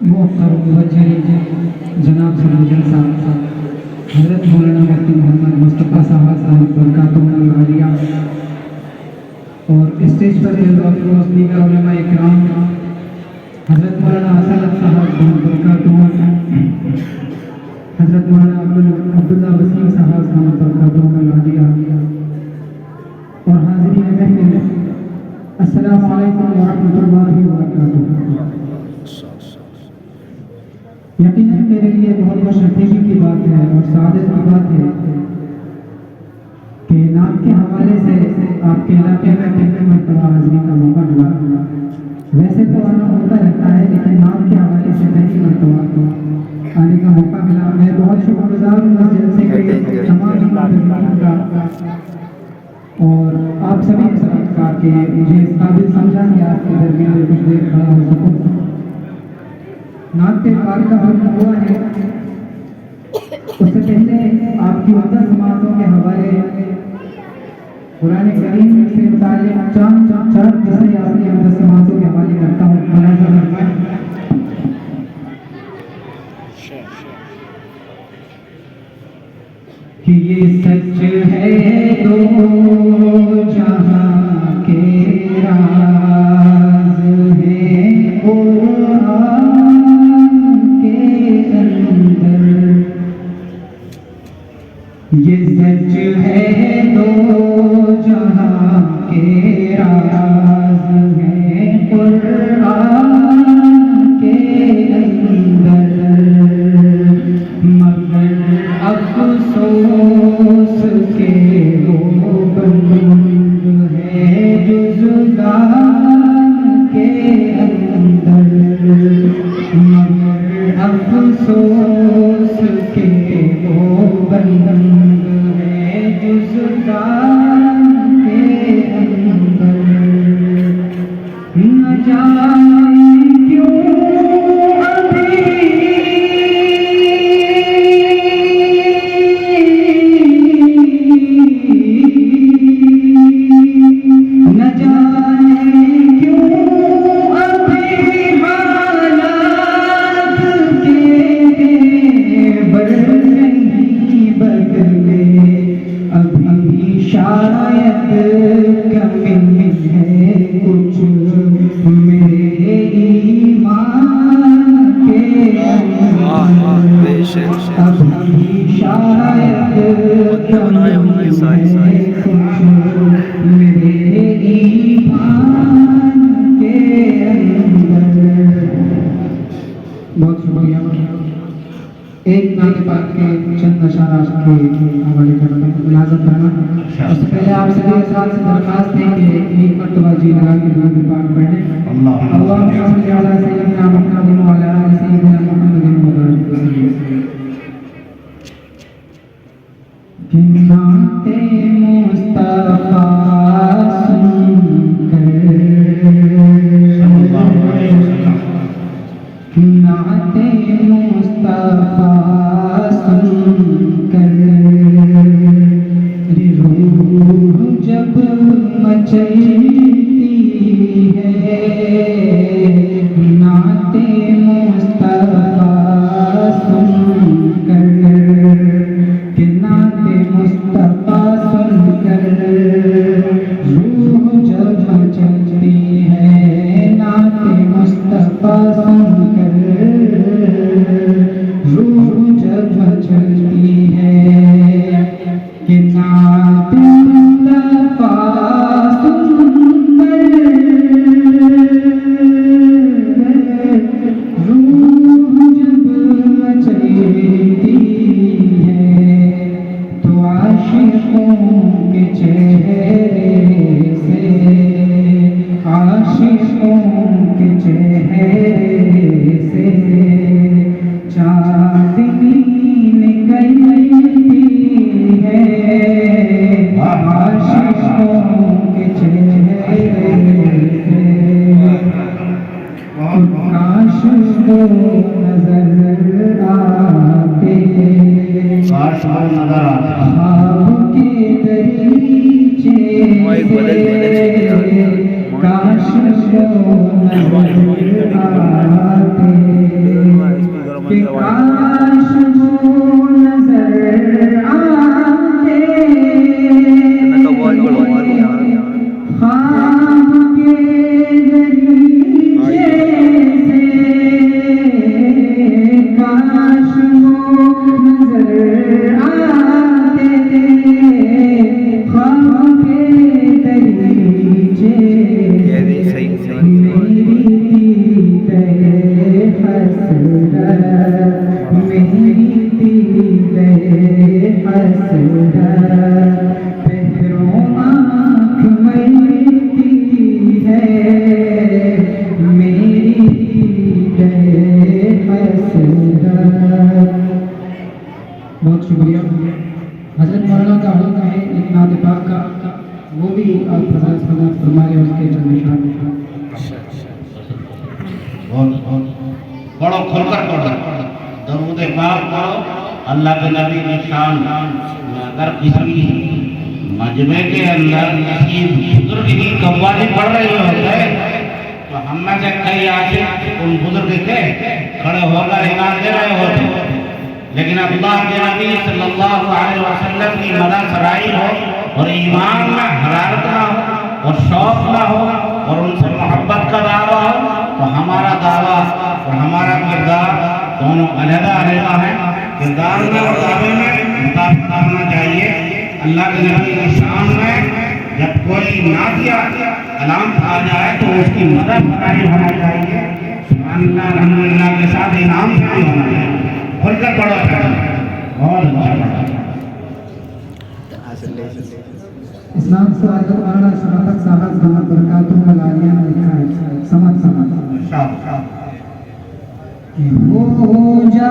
मुअक्कर मुवज्जह जनाब सलीम साहब हज़रत मौलाना मुफ्ती मोहम्मद मुस्तफ़ा साहब बरकातुहुल आलिया और स्टेज पर दीगर उलमा इकराम हज़रत मौलाना हसन साहब बरकातुहुल हज़रत मौलाना अब्दुल्ला वसीम साहब बरकातुहुल आलिया और हाज़िरीन महफिल अस्सलामु अलैकुम व रहमतुल्लाहि व बरकातुहू। यकीनन मेरे लिए बहुत खुशनसीबी की बात है और सादत की बात है कि नाम के हवाले से आपके इलाके में पहली मरतबा हाज़िरी का मौका मिला। वैसे तो आना होता रहता है लेकिन नाम के हवाले से पहली मरतबा आने का मौका मिला। मैं बहुत शुक्रगुजार हूँ इस जलसे के तमाम का और आप सभी का कि मुझे इस काबिल समझा कि आपके दरमियान कुछ देर खड़ा हो सकूँ। नाते पाक का हुक्म हुआ है, उससे पहले आपकी उम्दा समातों के हवाले कुरान करीम से मुताल्लिक़ चार किस्से आपकी उम्दा समातों के हवाले करता हूँ। कि ये सच है दो जहां के राज है कुरान के अंदर। ये सच है दो जहां के राज है कुरान के अंदर। मगर अफ़सोस के वो बंद है जुज़दान के अंदर। मगर अफ़सोस के वो बंद है जुज़दान के अंदर। न जाने क्यों बहुत शुक्रिया। एक नाते पाक के चंद अशारात के हवाले करना मुलाज़म करना। उससे पहले आप सभी हज़रात से दरख्वास्त है कि एक मरतबा जी लगा के दुआ पाक पढ़ें। अल्लाहुम्मा सल्लि अला सय्यिदिना मुहम्मद व अला आलि सय्यिदिना मुहम्मद व बारिक वसल्लम। कि नाते मुस्तफ़ा नाते मुस्तफ़ा सुनकर रूह जब मचलती है। नाते मुस्तफ़ा सुनकर कि नाते मुस्तफ़ा सुनकर रूह जब मचलती है। नाते मुस्तफ़ा सुनकर रूह जब मचलती है। कि नाते मुस्तफ़ा सुनकर रूह जब मचलती है तो आशिकों के चेहरे से आशिकों के चेहरे से चांदनी निकलती है। आशिकों के चेहरे से काश को नजर आते ख्वाब के दरीचे से काश को नजर आते। हसरत मेरी दीदे हसरत पहरों आँख मलती है मेरी दीदे हसरत। बहुत शुक्रिया। हजरत मौलाना का हल्का है एक नात पाक का, वो भी आप फरमाए उसके निशान पढ़ो खुलकर पढ़ो, दरूद पाक पढ़ो, अल्लाह के नबी की शान। अगर किसी मजमे के अंदर किसी बुजुर्ग की कव्वाली पढ़ रही होते तो हम में से कई आशिक उन बुजुर्ग के खड़े होकर इनाम दे रहे होते, लेकिन अल्लाह के नबी सल्लल्लाहु अलैहि वसल्लम की मदद सराई हो और ईमान में हरारत ना हो और शौक ना हो और उनसे मोहब्बत का दावा हो तो हमारा दावा और हमारा किरदार दोनों अलग-अलग हैं। किरदार में और दावे में मुताबिक होना चाहिए। अल्लाह के नबी की शान में जब कोई नातिया कलाम आ जाए तो उसकी मदद सराई होना चाहिए। सुभान अल्लाह अल्हम्दुलिल्लाह के साथ इनाम भी होना चाहिए। खुलकर पढ़ो, बहुत अच्छा पढ़ो। इस्लाम से हजरत मौलाना शफकत साहब दामद बरकातुहू का लालिया में लिखा है समझ शाबाश। हो जा